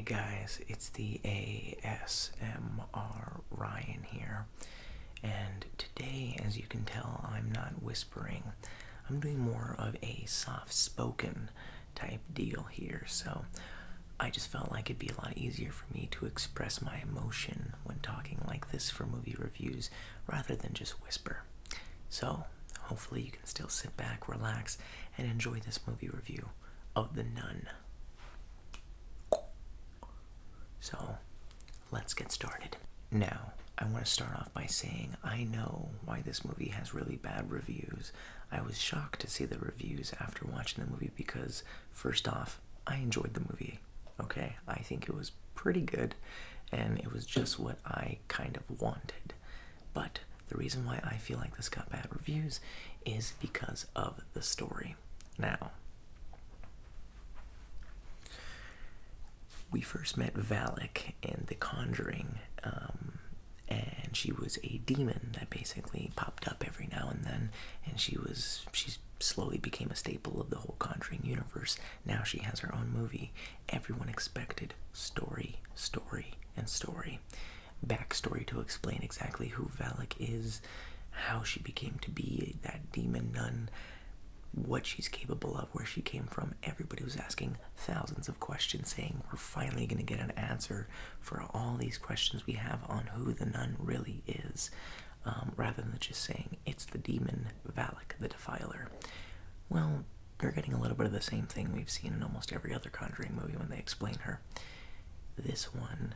guys, it's the ASMR Ryan here, and today, as you can tell, I'm not whispering. I'm doing more of a soft-spoken type deal here, so I just felt like it'd be a lot easier for me to express my emotion when talking like this for movie reviews rather than just whisper. So, hopefully you can still sit back, relax, and enjoy this movie review of The Nun. So, let's get started. Now, I want to start off by saying I know why this movie has really bad reviews. I was shocked to see the reviews after watching the movie because, first off, I enjoyed the movie, okay? I think it was pretty good, and it was just what I kind of wanted. But the reason why I feel like this got bad reviews is because of the story. Now, we first met Valak in The Conjuring, and she was a demon that basically popped up every now and then, and she slowly became a staple of the whole Conjuring universe. Now she has her own movie. Everyone expected story, and story. Backstory to explain exactly who Valak is, how she became to be that demon nun, what she's capable of, where she came from. Everybody was asking thousands of questions, saying we're finally going to get an answer for all these questions we have on who the nun really is, rather than just saying it's the demon VALAK the Defiler. Well, you're getting a little bit of the same thing we've seen in almost every other Conjuring movie when they explain her. This one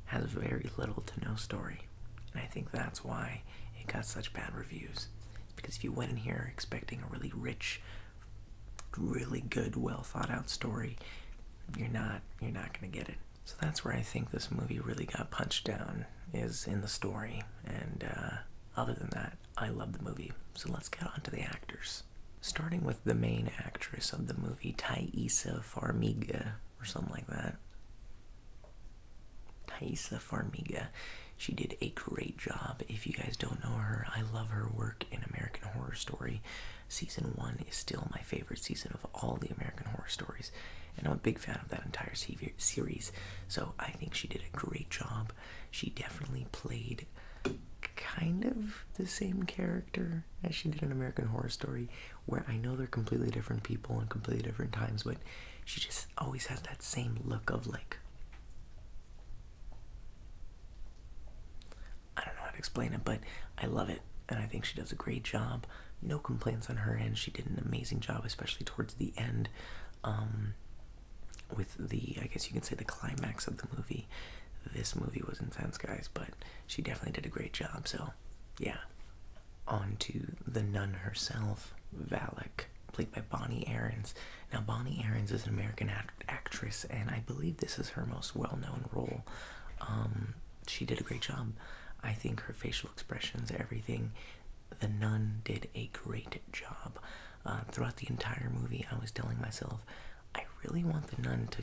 has very little to no story, and I think that's why it got such bad reviews. Because if you went in here expecting a really rich, really good, well thought out story, you're not gonna get it. So that's where I think this movie really got punched down, is in the story. And other than that, I love the movie. So let's get on to the actors. Starting with the main actress of the movie, Taissa Farmiga, or something like that. Taissa Farmiga. She did a great job. If you guys don't know her, I love her work in American Horror Story. Season 1 is still my favorite season of all the American Horror Stories, and I'm a big fan of that entire series, so I think she did a great job. She definitely played kind of the same character as she did in American Horror Story, where I know they're completely different people in completely different times, but she just always has that same look of, like, I don't know how to explain it, but I love it, and I think she does a great job. No complaints on her end. She did an amazing job, especially towards the end, with the, I guess you can say, the climax of the movie. This movie was intense, guys, but she definitely did a great job, so, yeah. On to the nun herself, Valak, played by Bonnie Aarons. Now, Bonnie Aarons is an American actress, and I believe this is her most well-known role. She did a great job. I think her facial expressions, everything, the nun did a great job. Throughout the entire movie, I was telling myself, I really want the nun to,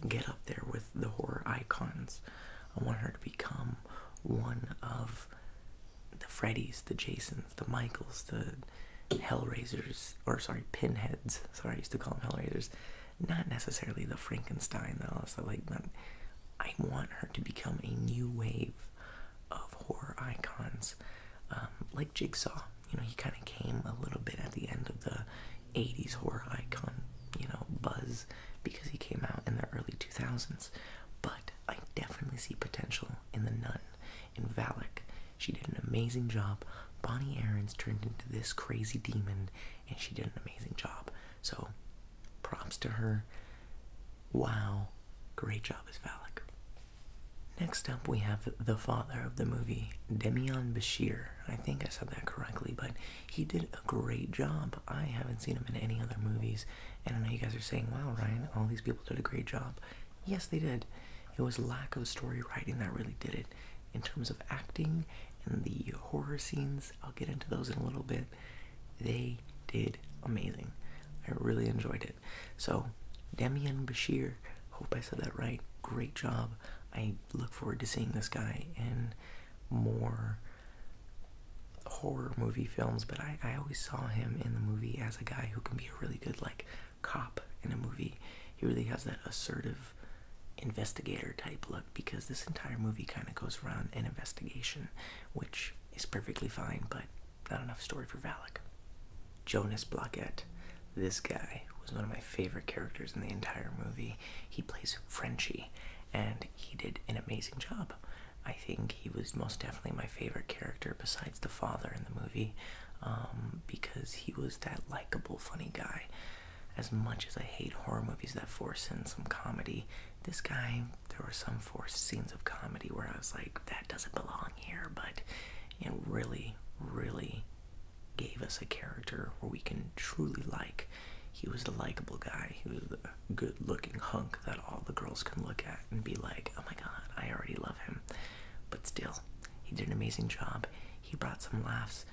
get up there with the horror icons. I want her to become one of the Freddys, the Jasons, the Michaels, the Hellraisers, or sorry, Pinheads. Sorry, I used to call them Hellraisers. Not necessarily the Frankenstein, though. So, like, I want her to become a new wave of horror icons, like Jigsaw. He kind of came a little bit at the end of the 80s horror icon, buzz, because he came out in the early 2000s. But I definitely see potential in the nun, in Valak. She did an amazing job. Bonnie Aarons turned into this crazy demon, and she did an amazing job. So, props to her. Wow, great job as Valak. Next up, we have the father of the movie, Demian Bashir. I think I said that correctly, but he did a great job. I haven't seen him in any other movies, and I know you guys are saying, wow, Ryan, all these people did a great job. Yes, they did. It was lack of story writing that really did it. In terms of acting and the horror scenes, I'll get into those in a little bit. They did amazing. I really enjoyed it. So, Demian Bashir, hope I said that right. Great job. I look forward to seeing this guy in more horror movie films, but I always saw him in the movie as a guy who can be a really good, like, cop in a movie. He really has that assertive investigator type look, because this entire movie kind of goes around an investigation, which is perfectly fine, but not enough story for Valak. Jonas Blockett. This guy was one of my favorite characters in the entire movie. He plays Frenchie, and he did an amazing job. I think he was most definitely my favorite character besides the father in the movie, because he was that likable, funny guy. As much as I hate horror movies that force in some comedy, this guy, there were some forced scenes of comedy where I was like, that doesn't belong here, but it really, really gave us a character where we can truly like. He was the likable guy. He was the good-looking hunk that all the girls can look at and be like, oh my god, I already love him. But still, he did an amazing job. He brought some laughs,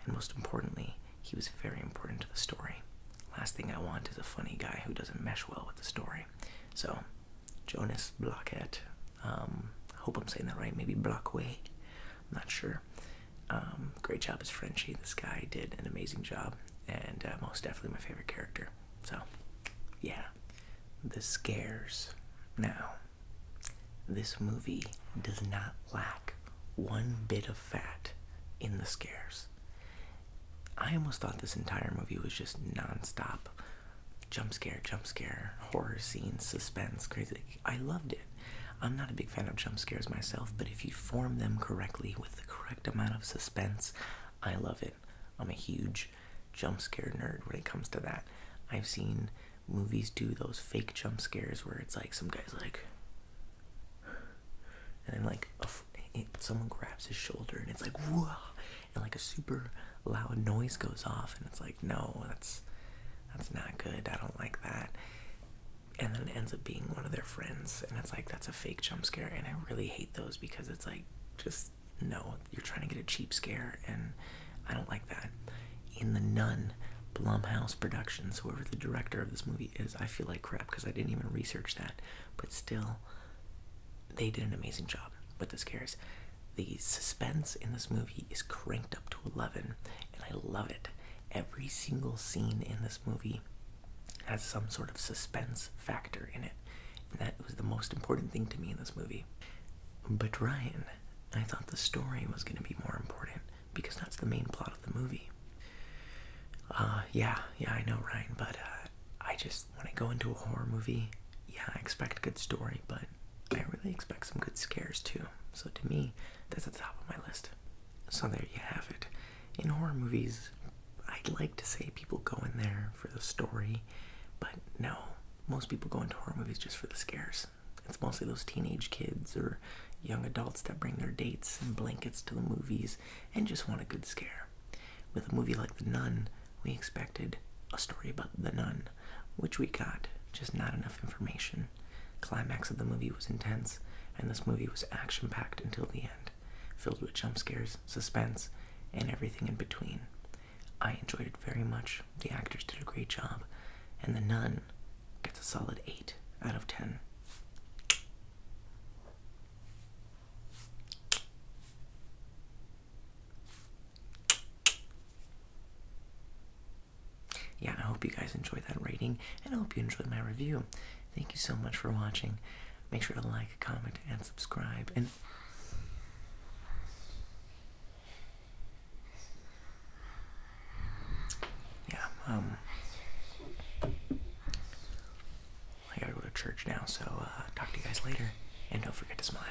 and most importantly, he was very important to the story. Last thing I want is a funny guy who doesn't mesh well with the story. So, Jonas Blockett. Hope I'm saying that right. Maybe Blockway. I'm not sure. Great job as Frenchie. This guy did an amazing job, and most definitely my favorite character. So, yeah. The scares. Now, this movie does not lack one bit of fat in the scares. I almost thought this entire movie was just non-stop jump scare, horror scenes, suspense, crazy. I loved it. I'm not a big fan of jump scares myself, but if you form them correctly with the correct amount of suspense, I love it. I'm a huge jump scare nerd when it comes to that. I've seen movies do those fake jump scares where it's like some guy's like, and then like someone grabs his shoulder and it's like, whoa, and like a super loud noise goes off, and it's like, no, that's not good. I don't like that. And then it ends up being one of their friends, and it's like, that's a fake jump scare, and I really hate those because it's like, just no, you're trying to get a cheap scare, and I don't like that. In the Nun, Blumhouse Productions, whoever the director of this movie is, I feel like crap because I didn't even research that, but still, they did an amazing job with the scares. The suspense in this movie is cranked up to 11, and I love it. Every single scene in this movie has some sort of suspense factor in it, and that was the most important thing to me in this movie. But Ryan, I thought the story was going to be more important, because that's the main plot of the movie. Yeah, I know, Ryan, but I just, when I go into a horror movie, yeah, I expect good story, but I really expect some good scares too. So to me, that's at the top of my list. So there you have it. In horror movies, I'd like to say people go in there for the story, but no, most people go into horror movies just for the scares. It's mostly those teenage kids or young adults that bring their dates and blankets to the movies and just want a good scare. With a movie like The Nun, we expected a story about the nun, which we got, just not enough information. Climax of the movie was intense, and this movie was action-packed until the end, filled with jump scares, suspense, and everything in between. I enjoyed it very much. The actors did a great job, and The Nun gets a solid 8 out of 10. Yeah, I hope you guys enjoyed that rating, and I hope you enjoyed my review. Thank you so much for watching. Make sure to like, comment, and subscribe. And yeah, I gotta go to church now, so talk to you guys later, and don't forget to smile.